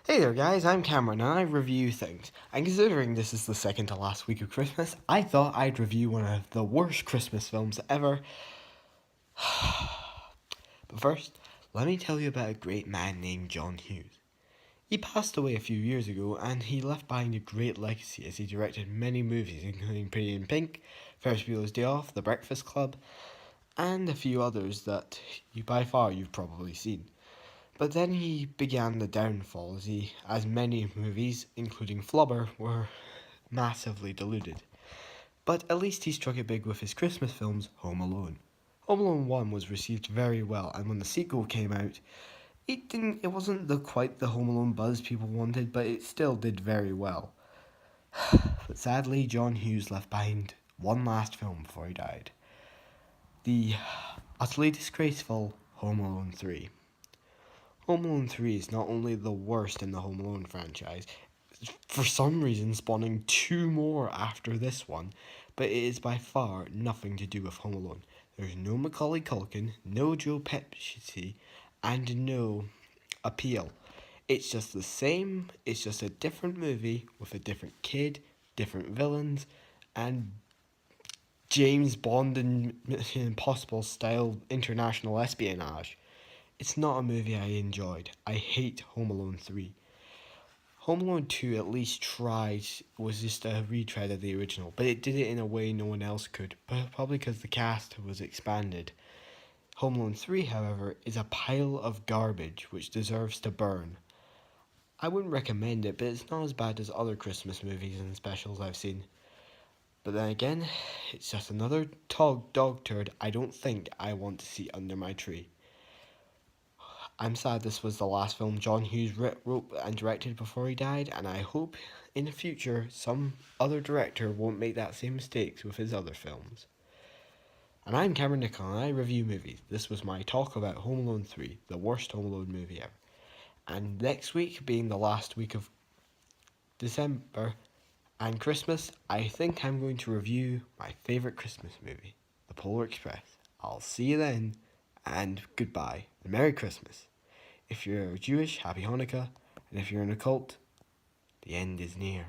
Hey there guys, I'm Cameron and I review things. And considering this is the second to last week of Christmas, I thought I'd review one of the worst Christmas films ever. But first, let me tell you about a great man named John Hughes. He passed away a few years ago and he left behind a great legacy as he directed many movies including Pretty in Pink, Ferris Bueller's Day Off, The Breakfast Club, and a few others that by far you've probably seen. But then he began the downfall as many movies, including Flubber, were massively diluted. But at least he struck it big with his Christmas films Home Alone. Home Alone 1 was received very well, and when the sequel came out, it wasn't quite the Home Alone buzz people wanted, but it still did very well. But sadly, John Hughes left behind one last film before he died. The utterly disgraceful Home Alone 3. Home Alone 3 is not only the worst in the Home Alone franchise, for some reason spawning two more after this one, but it is by far nothing to do with Home Alone. There's no Macaulay Culkin, no Joe Pesci, and no appeal. It's just the same, it's just a different movie with a different kid, different villains, and James Bond and Mission Impossible style international espionage. It's not a movie I enjoyed. I hate Home Alone 3. Home Alone 2 at least was just a retread of the original, but it did it in a way no one else could, probably because the cast was expanded. Home Alone 3, however, is a pile of garbage which deserves to burn. I wouldn't recommend it, but it's not as bad as other Christmas movies and specials I've seen. But then again, it's just another dog turd I don't think I want to see under my tree. I'm sad this was the last film John Hughes wrote and directed before he died, and I hope in the future some other director won't make that same mistakes with his other films. And I'm Cameron Nicol and I review movies. This was my talk about Home Alone 3, the worst Home Alone movie ever. And next week, being the last week of December and Christmas, I think I'm going to review my favourite Christmas movie, The Polar Express. I'll see you then, and goodbye, and Merry Christmas. If you're Jewish, Happy Hanukkah, and if you're in a cult, the end is near.